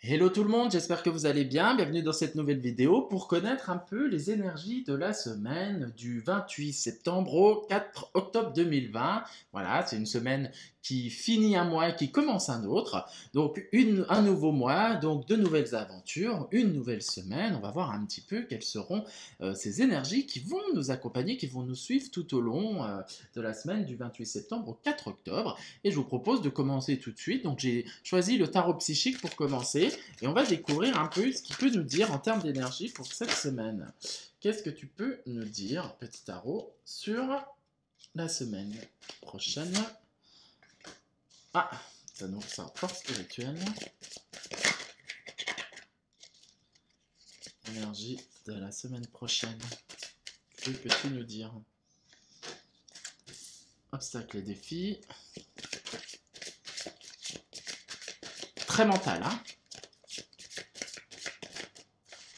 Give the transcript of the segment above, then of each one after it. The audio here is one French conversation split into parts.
Hello tout le monde, j'espère que vous allez bien. Bienvenue dans cette nouvelle vidéo pour connaître un peu les énergies de la semaine du 28 septembre au 4 octobre 2020. Voilà, c'est une semaine qui finit un mois et qui commence un autre. Donc un nouveau mois, donc de nouvelles aventures, une nouvelle semaine. On va voir un petit peu quelles seront ces énergies qui vont nous accompagner, qui vont nous suivre tout au long de la semaine du 28 septembre au 4 octobre. Et je vous propose de commencer tout de suite. Donc j'ai choisi le tarot psychique pour commencer. Et on va découvrir un peu ce qu'il peut nous dire en termes d'énergie pour cette semaine. Qu'est-ce que tu peux nous dire, petit tarot, sur la semaine prochaine? Ah, ça nous ressort force spirituelle. Énergie de la semaine prochaine. Que peux-tu nous dire? Obstacles et défis. Très mental, hein?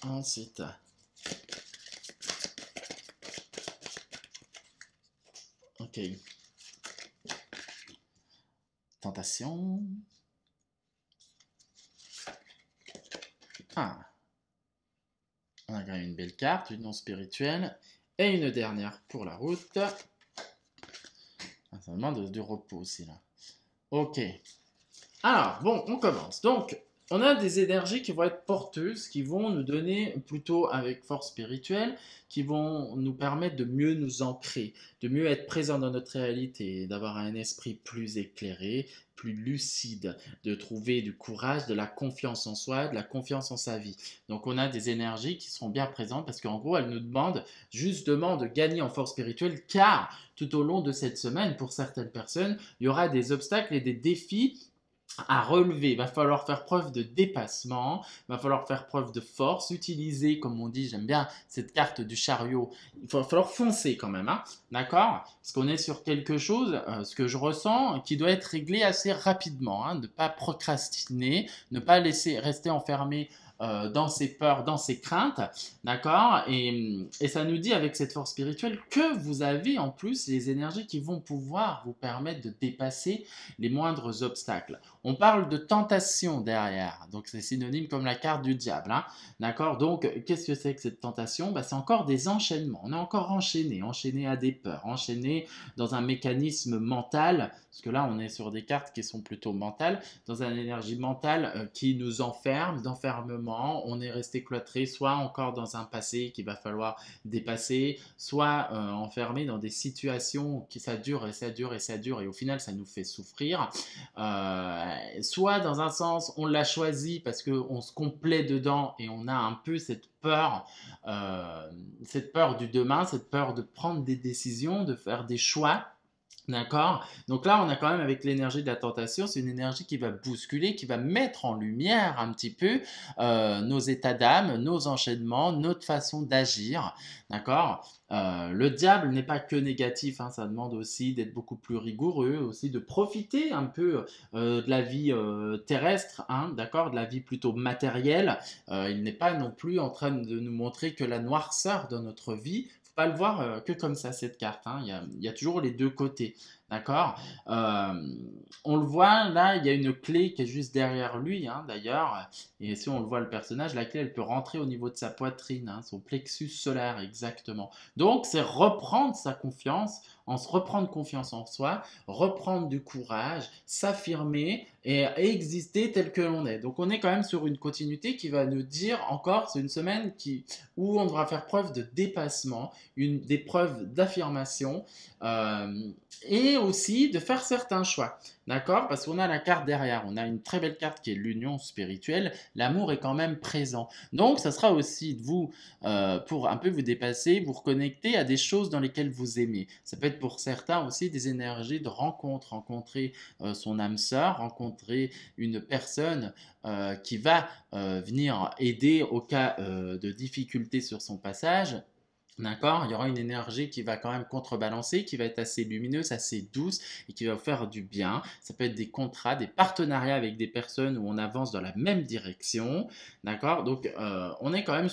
Ensuite, ok. Tentation. Ah. On a quand même une belle carte, une non spirituelle. Et une dernière pour la route. Ah, ça demande du repos aussi là. Ok. Alors, bon, on commence. Donc, on a des énergies qui vont être porteuses, qui vont nous donner plutôt avec force spirituelle, qui vont nous permettre de mieux nous ancrer, de mieux être présent dans notre réalité, d'avoir un esprit plus éclairé, plus lucide, de trouver du courage, de la confiance en soi, de la confiance en sa vie. Donc on a des énergies qui seront bien présentes parce qu'en gros, elles nous demandent justement de gagner en force spirituelle car tout au long de cette semaine, pour certaines personnes, il y aura des obstacles et des défis à relever. Il va falloir faire preuve de dépassement, il va falloir faire preuve de force, utiliser, comme on dit, j'aime bien cette carte du chariot, il va falloir foncer quand même, hein, d'accord? Parce qu'on est sur quelque chose, ce que je ressens, qui doit être réglé assez rapidement, hein, ne pas procrastiner, ne pas laisser rester enfermé dans ses peurs, dans ses craintes, d'accord? Et ça nous dit avec cette force spirituelle que vous avez en plus les énergies qui vont pouvoir vous permettre de dépasser les moindres obstacles. On parle de tentation derrière, donc c'est synonyme comme la carte du diable, hein, d'accord? Donc qu'est-ce que c'est que cette tentation? C'est encore des enchaînements, on est encore enchaîné à des peurs, enchaîné dans un mécanisme mental, parce que là on est sur des cartes qui sont plutôt mentales, dans une énergie mentale qui nous enferme, d'enfermement, on est resté cloîtré, soit encore dans un passé qu'il va falloir dépasser, soit enfermé dans des situations qui ça dure et ça dure et ça dure et au final ça nous fait souffrir. Soit dans un sens on l'a choisi parce qu'on se complaît dedans et on a un peu cette peur du demain, cette peur de prendre des décisions, de faire des choix. D'accord? Donc là, on a quand même avec l'énergie de la tentation, c'est une énergie qui va bousculer, qui va mettre en lumière un petit peu nos états d'âme, nos enchaînements, notre façon d'agir. D'accord? Le diable n'est pas que négatif, hein, ça demande aussi d'être beaucoup plus rigoureux, aussi de profiter un peu de la vie terrestre, hein, d'accord? De la vie plutôt matérielle. Il n'est pas non plus en train de nous montrer que la noirceur de notre vie, pas le voir que comme ça, cette carte, hein. Il y a toujours les deux côtés. D'accord. On le voit, là, il y a une clé qui est juste derrière lui, hein, d'ailleurs. Et si on le voit, le personnage, la clé, elle peut rentrer au niveau de sa poitrine, hein, son plexus solaire, exactement. Donc, c'est reprendre sa confiance, se reprendre confiance en soi, reprendre du courage, s'affirmer et exister tel que l'on est. Donc, on est quand même sur une continuité qui va nous dire encore, c'est une semaine où on devra faire preuve de dépassement, des preuves d'affirmation. Et aussi de faire certains choix, d'accord? Parce qu'on a la carte derrière, on a une très belle carte qui est l'union spirituelle, l'amour est quand même présent. Donc, ça sera aussi de vous, pour un peu vous dépasser, vous reconnecter à des choses dans lesquelles vous aimez. Ça peut être pour certains aussi des énergies de rencontre, rencontrer son âme sœur, rencontrer une personne qui va venir aider au cas de difficultés sur son passage. D'accord? Il y aura une énergie qui va quand même contrebalancer, qui va être assez lumineuse, assez douce et qui va vous faire du bien. Ça peut être des contrats, des partenariats avec des personnes où on avance dans la même direction. D'accord? Donc, on est quand même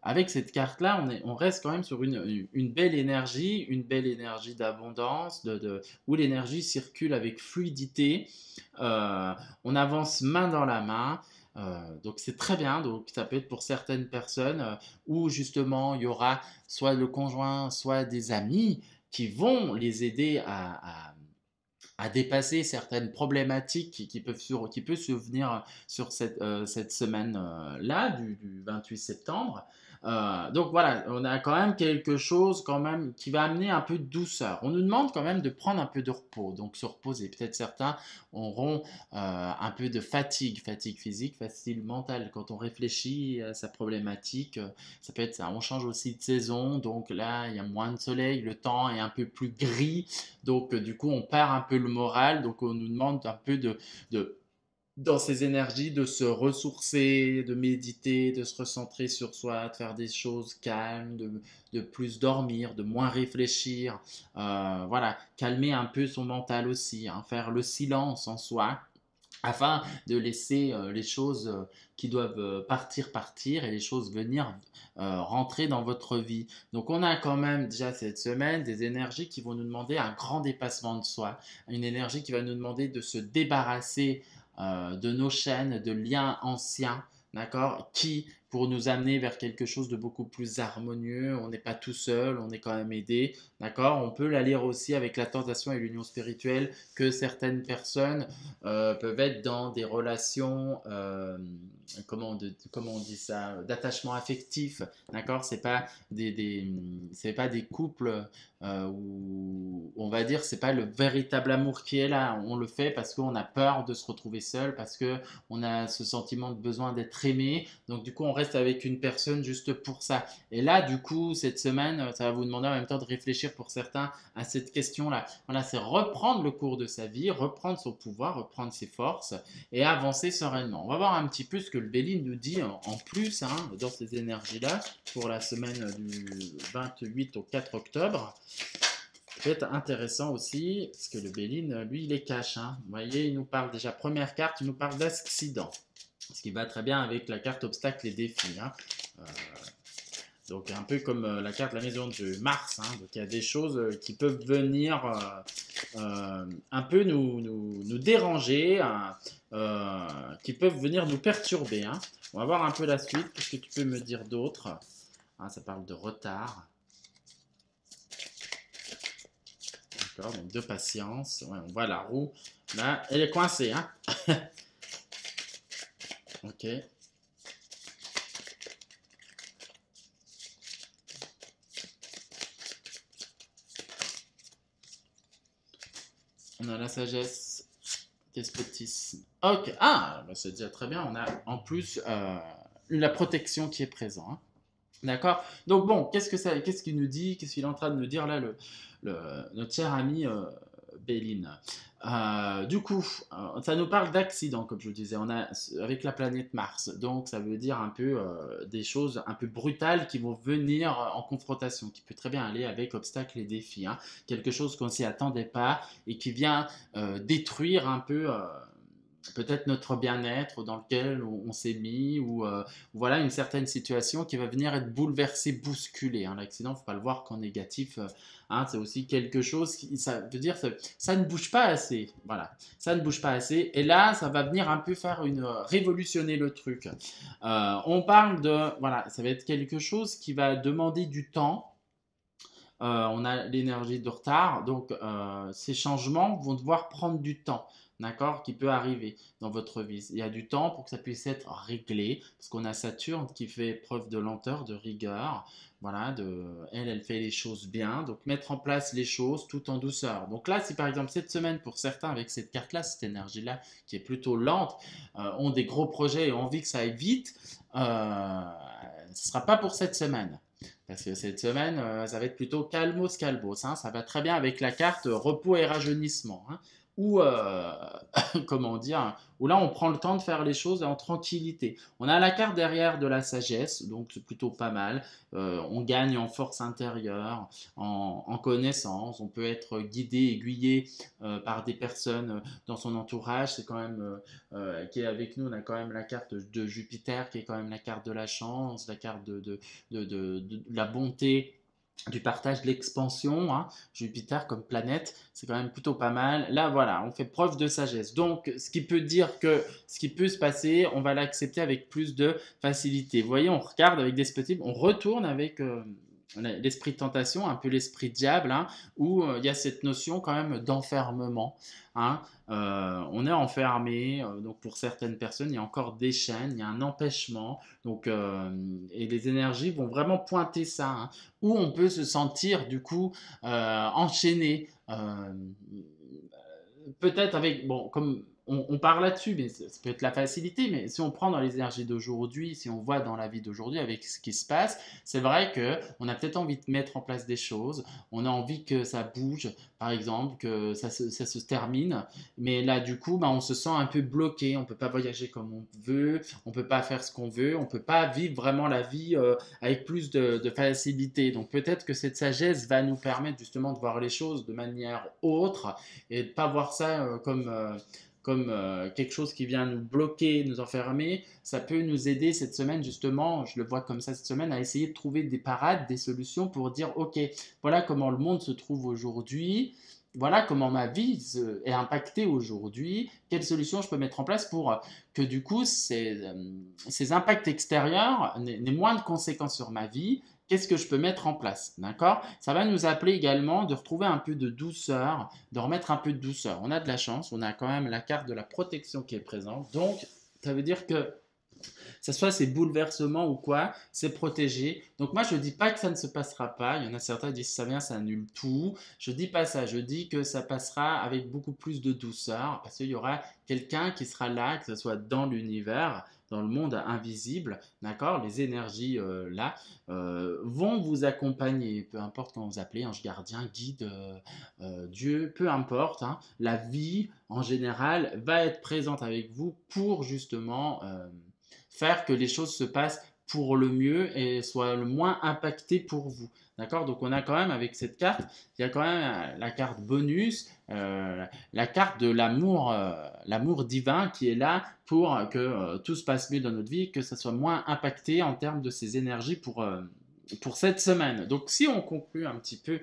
avec cette carte-là, on reste quand même sur une belle énergie d'abondance, où l'énergie circule avec fluidité. On avance main dans la main. Donc c'est très bien, donc ça peut être pour certaines personnes où justement il y aura soit le conjoint, soit des amis qui vont les aider à dépasser certaines problématiques qui peuvent survenir sur cette semaine-là du 28 septembre. Donc voilà, on a quand même quelque chose quand même qui va amener un peu de douceur. On nous demande quand même de prendre un peu de repos, donc se reposer. Peut-être certains auront un peu de fatigue, fatigue physique, fatigue mentale. Quand on réfléchit à sa problématique, ça peut être ça. On change aussi de saison, donc là il y a moins de soleil, le temps est un peu plus gris, donc du coup on perd un peu le moral, donc on nous demande un peu de dans ces énergies, de se ressourcer, de méditer, de se recentrer sur soi, de faire des choses calmes, de plus dormir, de moins réfléchir. Voilà, calmer un peu son mental aussi, hein, faire le silence en soi afin de laisser les choses qui doivent partir, partir et les choses venir rentrer dans votre vie. Donc on a quand même déjà cette semaine des énergies qui vont nous demander un grand dépassement de soi, une énergie qui va nous demander de se débarrasser de nos chaînes, de liens anciens, d'accord, qui pour nous amener vers quelque chose de beaucoup plus harmonieux. On n'est pas tout seul, on est quand même aidé, d'accord. On peut la lire aussi avec la tentation et l'union spirituelle que certaines personnes peuvent être dans des relations, comment on dit ça, d'attachement affectif, d'accord? C'est pas des couples où on va dire c'est pas le véritable amour qui est là. On le fait parce qu'on a peur de se retrouver seul, parce que on a ce sentiment de besoin d'être aimé. Donc du coup, on reste avec une personne juste pour ça. Et là, du coup, cette semaine, ça va vous demander en même temps de réfléchir pour certains à cette question-là. Voilà, c'est reprendre le cours de sa vie, reprendre son pouvoir, reprendre ses forces et avancer sereinement. On va voir un petit peu ce que le Béline nous dit en plus, hein, dans ces énergies-là pour la semaine du 28 au 4 octobre. Ça peut être intéressant aussi, parce que le Béline, lui, il est cash, hein. Vous voyez, il nous parle déjà, première carte, il nous parle d'accident. Ce qui va très bien avec la carte obstacle et défis, hein. Euh, donc un peu comme la carte de la maison de Mars, hein. Donc il y a des choses qui peuvent venir un peu nous déranger, hein, qui peuvent venir nous perturber, hein. On va voir un peu la suite. Qu'est-ce que tu peux me dire d'autre? Ah, ça parle de retard. D'accord, donc de patience. Ouais, on voit la roue. Là, elle est coincée, hein. Ok. On a la sagesse, despotisme. Ok. Ah, bah c'est déjà très bien. On a en plus la protection qui est présente, hein. D'accord. Donc bon, qu'est-ce qu'il nous dit? Qu'est-ce qu'il est en train de nous dire là, notre cher ami Béline. Du coup, ça nous parle d'accident, comme je vous disais. On a avec la planète Mars, donc ça veut dire un peu des choses un peu brutales qui vont venir en confrontation, qui peut très bien aller avec obstacles et défis, hein. Quelque chose qu'on s'y attendait pas et qui vient détruire un peu peut-être notre bien-être dans lequel on s'est mis ou voilà une certaine situation qui va venir être bouleversée, bousculée, hein. L'accident, il ne faut pas le voir qu'en négatif, hein, c'est aussi quelque chose qui, ça veut dire ça ne bouge pas assez, voilà, ça ne bouge pas assez et là ça va venir un peu faire révolutionner le truc. On parle de, voilà, ça va être quelque chose qui va demander du temps. On a l'énergie de retard, donc ces changements vont devoir prendre du temps, d'accord, qui peut arriver dans votre vie. Il y a du temps pour que ça puisse être réglé, parce qu'on a Saturne qui fait preuve de lenteur, de rigueur, voilà, elle fait les choses bien, donc mettre en place les choses tout en douceur. Donc là, si par exemple cette semaine, pour certains, avec cette carte-là, cette énergie-là, qui est plutôt lente, ont des gros projets et ont envie que ça aille vite, ce ne sera pas pour cette semaine. Parce que cette semaine, ça va être plutôt calmos calmos, hein. Ça va très bien avec la carte repos et rajeunissement, hein. Ou, comment dire, où là on prend le temps de faire les choses en tranquillité. On a la carte derrière de la sagesse, donc c'est plutôt pas mal. On gagne en force intérieure, en connaissance. On peut être guidé, aiguillé par des personnes dans son entourage. C'est quand même qui est avec nous. On a quand même la carte de Jupiter, qui est quand même la carte de la chance, la carte de la bonté, du partage, de l'expansion, hein. Jupiter comme planète, c'est quand même plutôt pas mal. Là, voilà, on fait preuve de sagesse. Donc, ce qui peut dire que ce qui peut se passer, on va l'accepter avec plus de facilité. Vous voyez, on regarde avec des perspectives, on retourne avec l'esprit de tentation, un peu l'esprit diable, hein, où il y a cette notion quand même d'enfermement, hein. On est enfermé, donc pour certaines personnes, il y a encore des chaînes, il y a un empêchement, donc, et les énergies vont vraiment pointer ça, hein, où on peut se sentir du coup enchaîné, peut-être avec, bon, comme on parle là-dessus, mais ça peut être la facilité, mais si on prend dans les énergies d'aujourd'hui, si on voit dans la vie d'aujourd'hui avec ce qui se passe, c'est vrai qu'on a peut-être envie de mettre en place des choses, on a envie que ça bouge, par exemple, que ça se termine, mais là, du coup, bah, on se sent un peu bloqué, on ne peut pas voyager comme on veut, on ne peut pas faire ce qu'on veut, on ne peut pas vivre vraiment la vie avec plus de facilité. Donc peut-être que cette sagesse va nous permettre justement de voir les choses de manière autre et de ne pas voir ça comme quelque chose qui vient nous bloquer, nous enfermer. Ça peut nous aider cette semaine, justement, je le vois comme ça cette semaine, à essayer de trouver des parades, des solutions pour dire, OK, voilà comment le monde se trouve aujourd'hui, voilà comment ma vie est impactée aujourd'hui, quelles solutions je peux mettre en place pour que du coup ces impacts extérieurs n'aient moins de conséquences sur ma vie. Qu'est-ce que je peux mettre en place, d'accord? Ça va nous appeler également de retrouver un peu de douceur, de remettre un peu de douceur. On a de la chance, on a quand même la carte de la protection qui est présente. Donc, ça veut dire que ça soit ces bouleversements ou quoi, c'est protégé. Donc moi je ne dis pas que ça ne se passera pas. Il y en a certains qui disent ça vient, ça annule tout. Je ne dis pas ça. Je dis que ça passera avec beaucoup plus de douceur parce qu'il y aura quelqu'un qui sera là, que ce soit dans l'univers, dans le monde invisible, d'accord? Les énergies là vont vous accompagner, peu importe comment vous appelez, ange gardien, guide, Dieu, peu importe, hein. La vie en général va être présente avec vous pour justement faire que les choses se passent pour le mieux et soient le moins impactées pour vous. D'accord? Donc on a quand même avec cette carte, il y a quand même la carte bonus, la carte de l'amour divin qui est là pour que tout se passe mieux dans notre vie, que ça soit moins impacté en termes de ces énergies pour cette semaine. Donc si on conclut un petit peu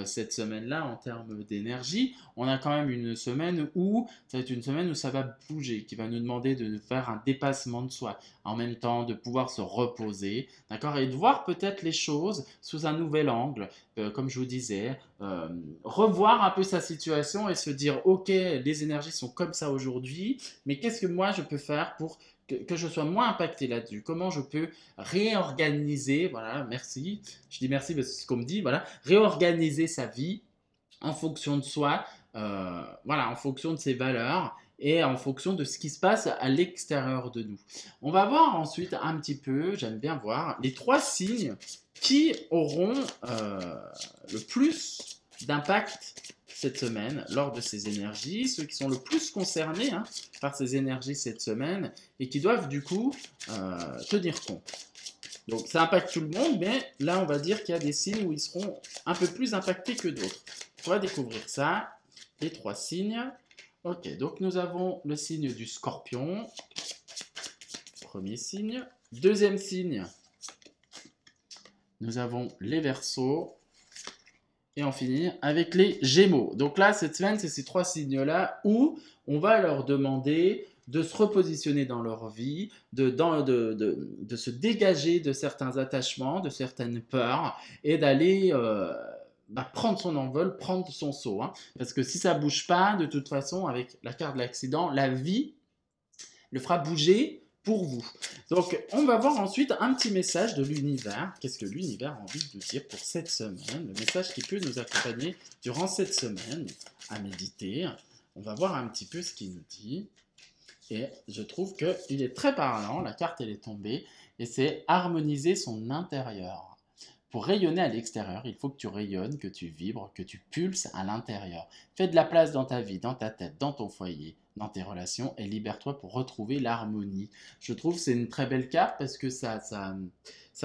cette semaine-là en termes d'énergie, on a quand même une semaine où ça va être une semaine où ça va bouger, qui va nous demander de faire un dépassement de soi, en même temps de pouvoir se reposer, d'accord, et de voir peut-être les choses sous un nouvel angle, comme je vous disais, revoir un peu sa situation et se dire, ok, les énergies sont comme ça aujourd'hui, mais qu'est-ce que moi je peux faire pour que je sois moins impacté là-dessus? Comment je peux réorganiser, voilà, merci, je dis merci parce que c'est ce qu'on me dit, voilà, réorganiser sa vie en fonction de soi, voilà, en fonction de ses valeurs et en fonction de ce qui se passe à l'extérieur de nous. On va voir ensuite un petit peu, j'aime bien voir, les 3 signes qui auront le plus d'impact cette semaine lors de ces énergies, ceux qui sont le plus concernés hein, par ces énergies cette semaine et qui doivent du coup tenir compte. Donc ça impacte tout le monde, mais là on va dire qu'il y a des signes où ils seront un peu plus impactés que d'autres. On va découvrir ça, les 3 signes. Ok, donc nous avons le signe du Scorpion, premier signe. Deuxième signe, nous avons les Verseaux. Et on finit avec les Gémeaux. Donc là, cette semaine, c'est ces 3 signes-là où on va leur demander de se repositionner dans leur vie, de se dégager de certains attachements, de certaines peurs, et d'aller prendre son envol, prendre son saut. Hein. Parce que si ça ne bouge pas, de toute façon, avec la carte de l'accident, la vie le fera bouger pour vous. Donc, on va voir ensuite un petit message de l'univers. Qu'est-ce que l'univers a envie de nous dire pour cette semaine? Le message qui peut nous accompagner durant cette semaine à méditer. On va voir un petit peu ce qu'il nous dit. Et je trouve qu'il est très parlant. La carte, elle est tombée. Et c'est harmoniser son intérieur. Pour rayonner à l'extérieur, il faut que tu rayonnes, que tu vibres, que tu pulses à l'intérieur. Fais de la place dans ta vie, dans ta tête, dans ton foyer, dans tes relations et libère-toi pour retrouver l'harmonie. Je trouve que c'est une très belle carte parce que ça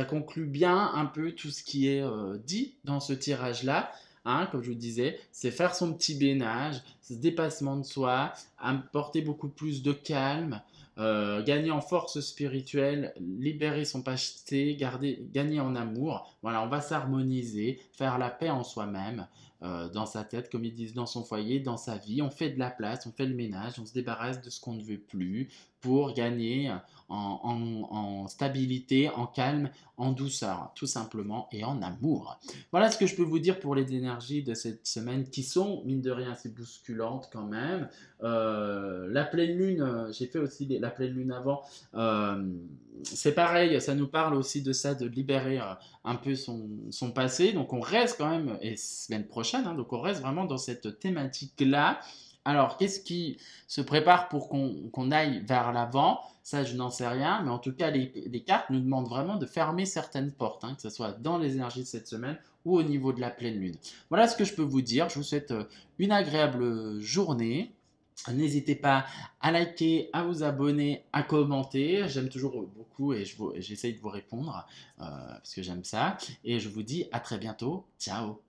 conclut bien un peu tout ce qui est dit dans ce tirage-là. Hein, comme je vous disais, c'est faire son petit ménage, ce dépassement de soi, apporter beaucoup plus de calme, gagner en force spirituelle, libérer son passé, gagner en amour. Voilà, on va s'harmoniser, faire la paix en soi-même, dans sa tête, comme ils disent, dans son foyer, dans sa vie. On fait de la place, on fait le ménage, on se débarrasse de ce qu'on ne veut plus pour gagner en stabilité, en calme, en douceur, tout simplement, et en amour. Voilà ce que je peux vous dire pour les énergies de cette semaine qui sont, mine de rien, assez bousculantes quand même. La pleine lune, j'ai fait aussi la pleine lune avant. euh, c'est pareil, ça nous parle aussi de ça, de libérer un peu son passé. Donc on reste quand même, et semaine prochaine, hein, donc on reste vraiment dans cette thématique-là. Alors, qu'est-ce qui se prépare pour qu'on aille vers l'avant? Ça, je n'en sais rien, mais en tout cas, les cartes nous demandent vraiment de fermer certaines portes, hein, que ce soit dans les énergies de cette semaine ou au niveau de la pleine lune. Voilà ce que je peux vous dire. Je vous souhaite une agréable journée. N'hésitez pas à liker, à vous abonner, à commenter. J'aime toujours beaucoup et j'essaye de vous répondre parce que j'aime ça. Et je vous dis à très bientôt. Ciao!